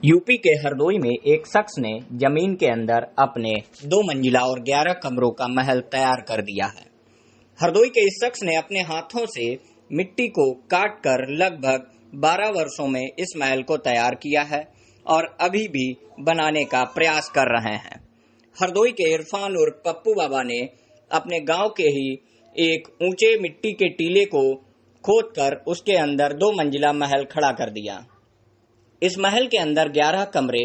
UP के हरदोई में एक शख्स ने जमीन के अंदर अपने 2 मंजिला और 11 कमरों का महल तैयार कर दिया है। हरदोई के इस शख्स ने अपने हाथों से मिट्टी को काट कर लगभग 12 वर्षों में इस महल को तैयार किया है और अभी भी बनाने का प्रयास कर रहे हैं। हरदोई के इरफान और पप्पू बाबा ने अपने गांव के ही एक ऊंचे मिट्टी के टीले को खोदकर उसके अंदर 2 मंजिला महल खड़ा कर दिया। इस महल के अंदर 11 कमरे,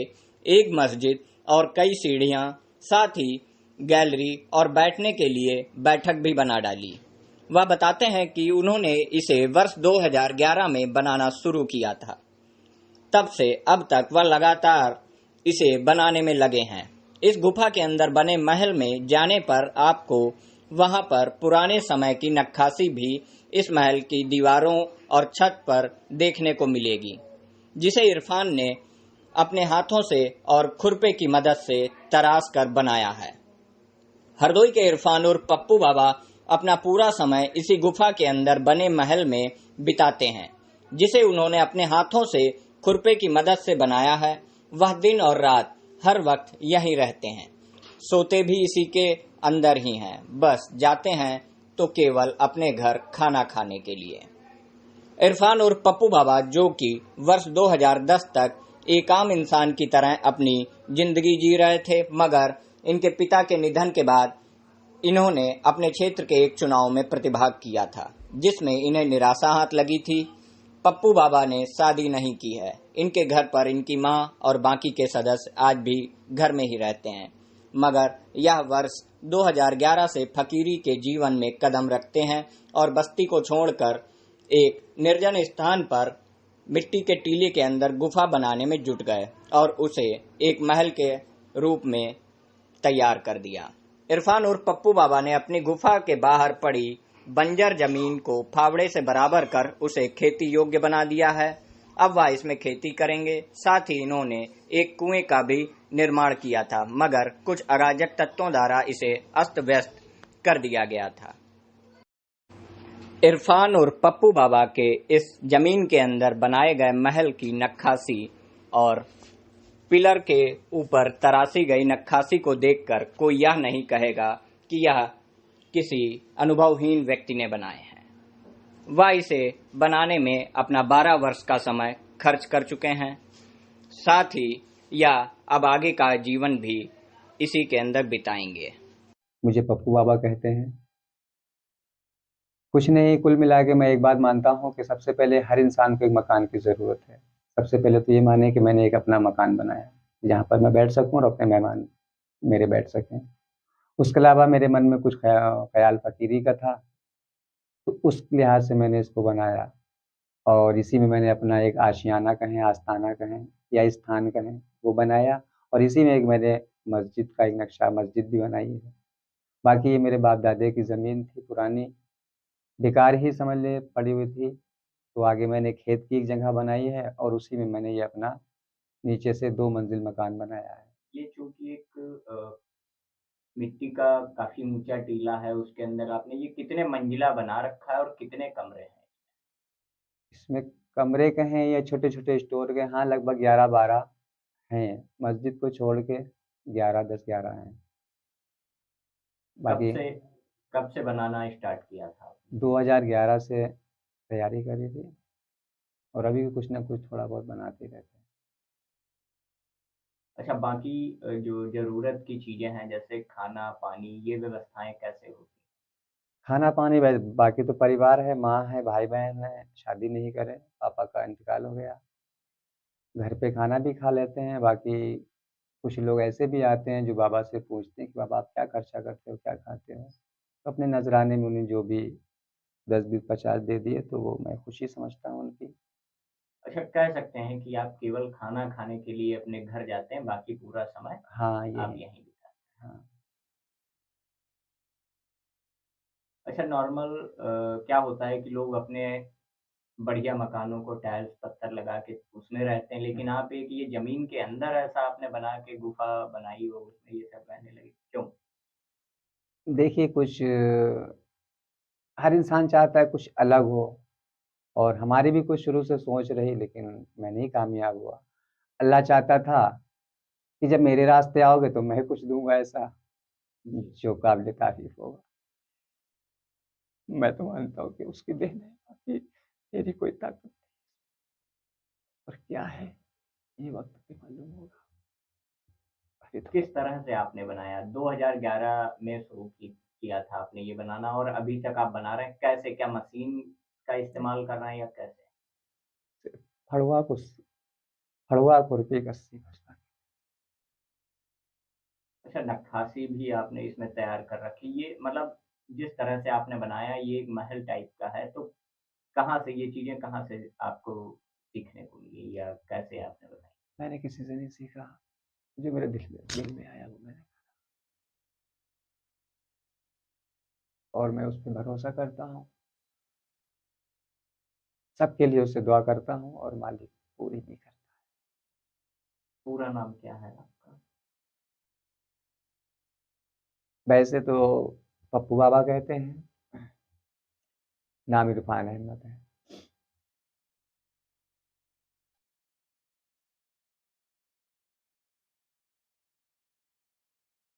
एक मस्जिद और कई सीढ़ियां, साथ ही गैलरी और बैठने के लिए बैठक भी बना डाली। वह बताते हैं कि उन्होंने इसे वर्ष 2011 में बनाना शुरू किया था। तब से अब तक वह लगातार इसे बनाने में लगे हैं। इस गुफा के अंदर बने महल में जाने पर आपको वहां पर पुराने समय की नक्काशी भी इस महल की दीवारों और छत पर देखने को मिलेगी, जिसे इरफान ने अपने हाथों से और खुरपे की मदद से तराश कर बनाया है। हरदोई के इरफान और पप्पू बाबा अपना पूरा समय इसी गुफा के अंदर बने महल में बिताते हैं, जिसे उन्होंने अपने हाथों से खुरपे की मदद से बनाया है। वह दिन और रात हर वक्त यहीं रहते हैं, सोते भी इसी के अंदर ही हैं, बस जाते हैं तो केवल अपने घर खाना खाने के लिए। इरफान और पप्पू बाबा, जो कि वर्ष 2010 तक एक आम इंसान की तरह अपनी जिंदगी जी रहे थे, मगर इनके पिता के निधन के बाद इन्होंने अपने क्षेत्र के एक चुनाव में प्रतिभाग किया था, जिसमें इन्हें निराशा हाथ लगी थी। पप्पू बाबा ने शादी नहीं की है। इनके घर पर इनकी मां और बाकी के सदस्य आज भी घर में ही रहते हैं, मगर यह वर्ष 2011 से फकीरी के जीवन में कदम रखते हैं और बस्ती को छोड़कर एक निर्जन स्थान पर मिट्टी के टीले के अंदर गुफा बनाने में जुट गए और उसे एक महल के रूप में तैयार कर दिया। इरफान और पप्पू बाबा ने अपनी गुफा के बाहर पड़ी बंजर जमीन को फावड़े से बराबर कर उसे खेती योग्य बना दिया है। अब वह इसमें खेती करेंगे। साथ ही इन्होंने एक कुएं का भी निर्माण किया था, मगर कुछ अराजक तत्वों द्वारा इसे अस्त व्यस्त कर दिया गया था। इरफान और पप्पू बाबा के इस जमीन के अंदर बनाए गए महल की नक्काशी और पिलर के ऊपर तराशी गई नक्काशी को देखकर कोई यह नहीं कहेगा कि यह किसी अनुभवहीन व्यक्ति ने बनाए हैं। वह इसे बनाने में अपना 12 वर्ष का समय खर्च कर चुके हैं। साथ ही यह अब आगे का जीवन भी इसी के अंदर बिताएंगे। मुझे पप्पू बाबा कहते हैं। कुछ नहीं, कुल मिला के मैं एक बात मानता हूँ कि सबसे पहले हर इंसान को एक मकान की ज़रूरत है। सबसे पहले तो ये माने कि मैंने एक अपना मकान बनाया जहाँ पर मैं बैठ सकूँ और अपने मेहमान मेरे बैठ सकें। उसके अलावा मेरे मन में कुछ ख्याल फकीरी का था, तो उस लिहाज से मैंने इसको बनाया और इसी में मैंने अपना एक आशियाना कहें, आस्थाना कहें या स्थान कहें, वो बनाया और इसी में एक मैंने मस्जिद का एक नक्शा मस्जिद भी बनाई है। बाकी ये मेरे बाप दादे की ज़मीन थी, पुरानी बेकार ही समझ ले पड़ी हुई थी, तो आगे मैंने खेत की एक जगह बनाई है और उसी में मैंने ये अपना नीचे से 2 मंजिल मकान बनाया है। ये चूंकि एक मिट्टी का काफी ऊंचा टीला है, उसके अंदर आपने ये कितने मंजिला बना रखा है और कितने कमरे हैं? इसमें कमरे कहें या छोटे छोटे स्टोर के, हाँ लगभग 11-12 हैं, मस्जिद को छोड़ के 11-10-11 हैं। कब बाकी से कब से बनाना स्टार्ट किया था? 2011 से तैयारी करी थी और अभी भी कुछ ना कुछ थोड़ा बहुत बनाते रहते हैं। अच्छा, बाकी जो जरूरत की चीजें हैं जैसे खाना पानी, ये व्यवस्थाएं कैसे होती? खाना पानी बाकी तो परिवार है, माँ है, भाई बहन है, शादी नहीं करे, पापा का इंतकाल हो गया। घर पे खाना भी खा लेते हैं। बाकी कुछ लोग ऐसे भी आते हैं जो बाबा से पूछते हैं कि बाबा आप क्या खर्चा करते हो, क्या खाते हो, तो अपने नजराने में उन्हें जो भी 10-20-50 दे दिए तो वो मैं खुशी समझता हूँ उनकी। अच्छा, कह सकते हैं कि आप केवल खाना खाने के लिए अपने घर जाते हैं, बाकी पूरा समय हाँ आप यही। यहीं बिताते हैं। हाँ। अच्छा, नॉर्मल क्या होता है कि लोग अपने बढ़िया मकानों को टाइल्स पत्थर लगा के उसमें रहते हैं, लेकिन आप एक ये जमीन के अंदर ऐसा आपने बना के गुफा बनाई हो, उसमें ये सब रहने लगे, क्यों? देखिए कुछ हर इंसान चाहता है कुछ अलग हो और हमारी भी कुछ शुरू से सोच रही, लेकिन मैं नहीं कामयाब हुआ। अल्लाह चाहता था कि जब मेरे रास्ते आओगे तो मैं कुछ दूंगा ऐसा जो काबिल तारीफ होगा। मैं तो मानता हूँ कि उसकी देन है, बाकी मेरी कोई ताकत नहीं। और क्या है ये वक्त पे मालूम होगा। अभी तो किस तरह से आपने बनाया? 2011 में किया था आपने ये बनाना, और अभी तक आप बना रहे हैं कैसे? क्या मशीन का इस्तेमाल कर रहे हैं या कैसे? सिर्फ फड़वा खुरपी कस्सी बस। अच्छा, नक्काशी भी आपने इसमें तैयार कर रखी। ये मतलब जिस तरह से आपने बनाया ये एक महल टाइप का है, तो कहाँ से ये चीजें, कहाँ से आपको सीखने को मिली या कैसे आपने बनाई? मैंने किसी से नहीं सीखा, जो मेरे दिल में आया वो मैंने, और मैं उस पर भरोसा करता हूँ, सबके लिए उससे दुआ करता हूँ और मालिक पूरी भी करता है। पूरा नाम क्या है आपका? वैसे तो पप्पू बाबा कहते हैं, नाम इरफान अहमद है।